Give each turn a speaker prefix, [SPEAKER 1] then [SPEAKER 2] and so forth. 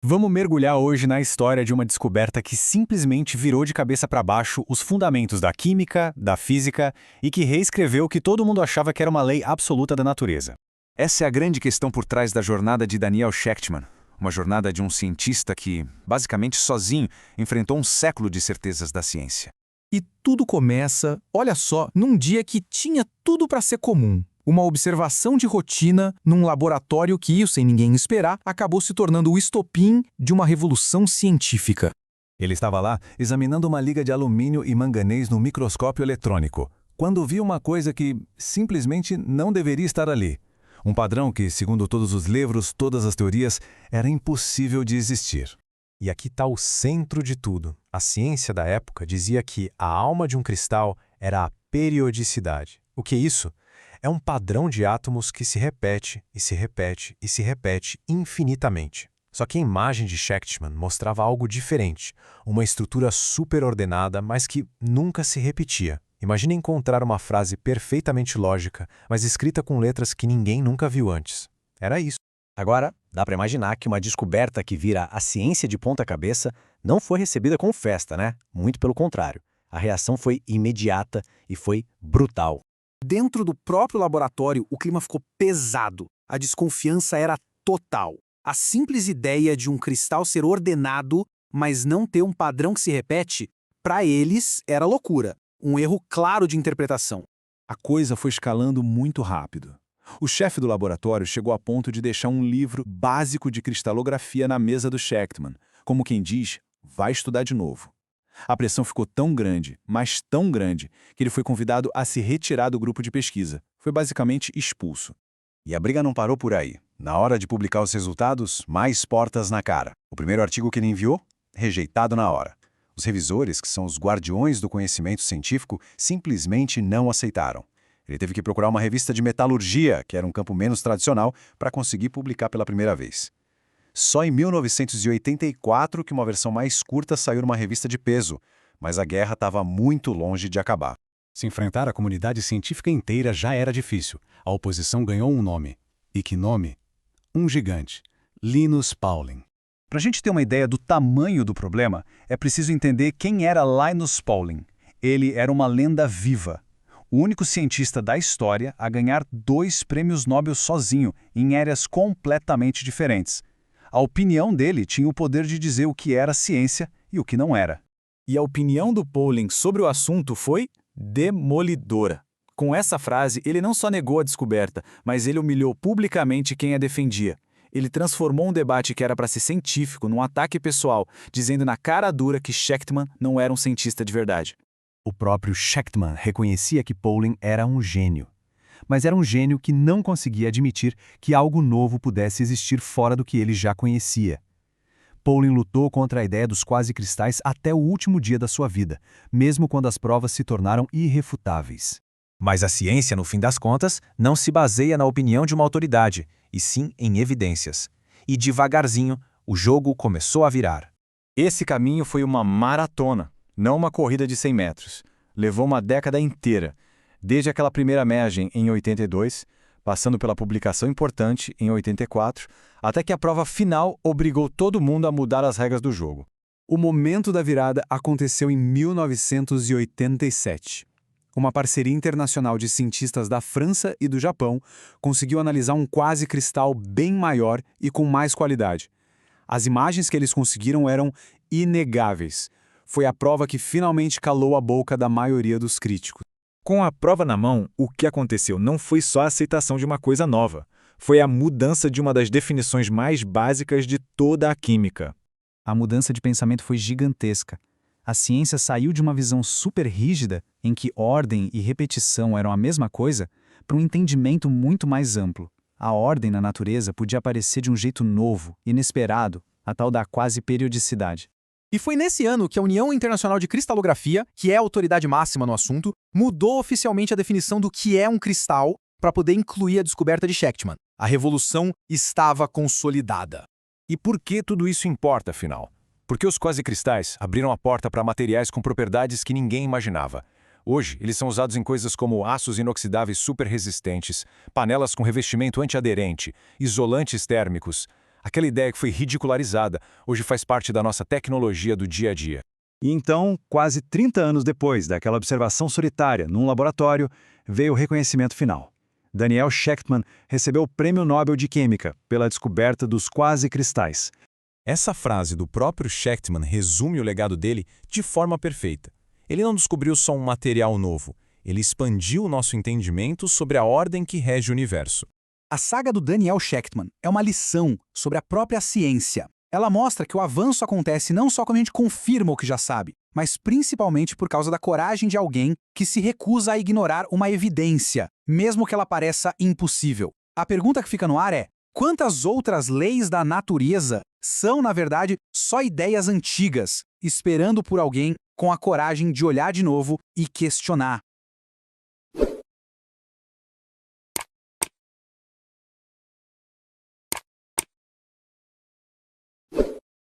[SPEAKER 1] Vamos mergulhar hoje na história de uma descoberta que simplesmente virou de cabeça para baixo os fundamentos da química, da física e que reescreveu o que todo mundo achava que era uma lei absoluta da natureza.
[SPEAKER 2] Essa é a grande questão por trás da jornada de Daniel Shechtman, uma jornada de um cientista que, basicamente sozinho, enfrentou um século de certezas da ciência.
[SPEAKER 3] E tudo começa, olha só, num dia que tinha tudo para ser comum. Uma observação de rotina num laboratório que, sem ninguém esperar, acabou se tornando o estopim de uma revolução científica.
[SPEAKER 1] Ele estava lá examinando uma liga de alumínio e manganês no microscópio eletrônico, quando viu uma coisa que simplesmente não deveria estar ali. Um padrão que, segundo todos os livros, todas as teorias, era impossível de existir.
[SPEAKER 4] E aqui está o centro de tudo. A ciência da época dizia que a alma de um cristal era a periodicidade. O que é isso? É um padrão de átomos que se repete, e se repete, e se repete infinitamente. Só que a imagem de Shechtman mostrava algo diferente, uma estrutura superordenada, mas que nunca se repetia. Imagine encontrar uma frase perfeitamente lógica, mas escrita com letras que ninguém nunca viu antes. Era isso.
[SPEAKER 5] Agora, dá para imaginar que uma descoberta que vira a ciência de ponta cabeça não foi recebida com festa, né? Muito pelo contrário. A reação foi imediata e foi brutal.
[SPEAKER 6] Dentro do próprio laboratório, o clima ficou pesado. A desconfiança era total. A simples ideia de um cristal ser ordenado, mas não ter um padrão que se repete, para eles era loucura. Um erro claro de interpretação.
[SPEAKER 2] A coisa foi escalando muito rápido. O chefe do laboratório chegou a ponto de deixar um livro básico de cristalografia na mesa do Shechtman, como quem diz, vai estudar de novo. A pressão ficou tão grande, mas tão grande, que ele foi convidado a se retirar do grupo de pesquisa. Foi basicamente expulso.
[SPEAKER 7] E a briga não parou por aí. Na hora de publicar os resultados, mais portas na cara. O primeiro artigo que ele enviou, rejeitado na hora. Os revisores, que são os guardiões do conhecimento científico, simplesmente não aceitaram. Ele teve que procurar uma revista de metalurgia, que era um campo menos tradicional, para conseguir publicar pela primeira vez. Só em 1984 que uma versão mais curta saiu numa revista de peso, mas a guerra estava muito longe de acabar.
[SPEAKER 1] Se enfrentar a comunidade científica inteira já era difícil. A oposição ganhou um nome. E que nome? Um gigante. Linus Pauling.
[SPEAKER 2] Para a gente ter uma ideia do tamanho do problema, é preciso entender quem era Linus Pauling. Ele era uma lenda viva. O único cientista da história a ganhar 2 prêmios Nobel sozinho, em áreas completamente diferentes. A opinião dele tinha o poder de dizer o que era ciência e o que não era.
[SPEAKER 3] E a opinião do Pauling sobre o assunto foi demolidora. Com essa frase, ele não só negou a descoberta, mas ele humilhou publicamente quem a defendia. Ele transformou um debate que era para ser científico num ataque pessoal, dizendo na cara dura que Shechtman não era um cientista de verdade.
[SPEAKER 8] O próprio Shechtman reconhecia que Pauling era um gênio. Mas era um gênio que não conseguia admitir que algo novo pudesse existir fora do que ele já conhecia. Pauling lutou contra a ideia dos quase-cristais até o último dia da sua vida, mesmo quando as provas se tornaram irrefutáveis.
[SPEAKER 4] Mas a ciência, no fim das contas, não se baseia na opinião de uma autoridade, e sim em evidências. E devagarzinho, o jogo começou a virar.
[SPEAKER 2] Esse caminho foi uma maratona, não uma corrida de 100 metros. Levou uma década inteira, desde aquela primeira mergem em 82, passando pela publicação importante em 84, até que a prova final obrigou todo mundo a mudar as regras do jogo.
[SPEAKER 6] O momento da virada aconteceu em 1987. Uma parceria internacional de cientistas da França e do Japão conseguiu analisar um quase-cristal bem maior e com mais qualidade. As imagens que eles conseguiram eram inegáveis. Foi a prova que finalmente calou a boca da maioria dos críticos.
[SPEAKER 9] Com a prova na mão, o que aconteceu não foi só a aceitação de uma coisa nova. Foi a mudança de uma das definições mais básicas de toda a química.
[SPEAKER 8] A mudança de pensamento foi gigantesca. A ciência saiu de uma visão super rígida, em que ordem e repetição eram a mesma coisa, para um entendimento muito mais amplo. A ordem na natureza podia aparecer de um jeito novo, inesperado, a tal da quase periodicidade.
[SPEAKER 3] E foi nesse ano que a União Internacional de Cristalografia, que é a autoridade máxima no assunto, mudou oficialmente a definição do que é um cristal para poder incluir a descoberta de Shechtman. A revolução estava consolidada.
[SPEAKER 2] E por que tudo isso importa, afinal? Porque os quase-cristais abriram a porta para materiais com propriedades que ninguém imaginava. Hoje, eles são usados em coisas como aços inoxidáveis super resistentes, panelas com revestimento antiaderente, isolantes térmicos.
[SPEAKER 1] Aquela ideia que foi ridicularizada, hoje faz parte da nossa tecnologia do dia a dia.
[SPEAKER 6] E então, quase 30 anos depois daquela observação solitária num laboratório, veio o reconhecimento final. Daniel Shechtman recebeu o Prêmio Nobel de Química pela descoberta dos quase-cristais.
[SPEAKER 4] Essa frase do próprio Shechtman resume o legado dele de forma perfeita. Ele não descobriu só um material novo, ele expandiu o nosso entendimento sobre a ordem que rege o universo.
[SPEAKER 10] A saga do Daniel Shechtman é uma lição sobre a própria ciência. Ela mostra que o avanço acontece não só quando a gente confirma o que já sabe, mas principalmente por causa da coragem de alguém que se recusa a ignorar uma evidência, mesmo que ela pareça impossível. A pergunta que fica no ar é: quantas outras leis da natureza são, na verdade, só ideias antigas, esperando por alguém com a coragem de olhar de novo e questionar?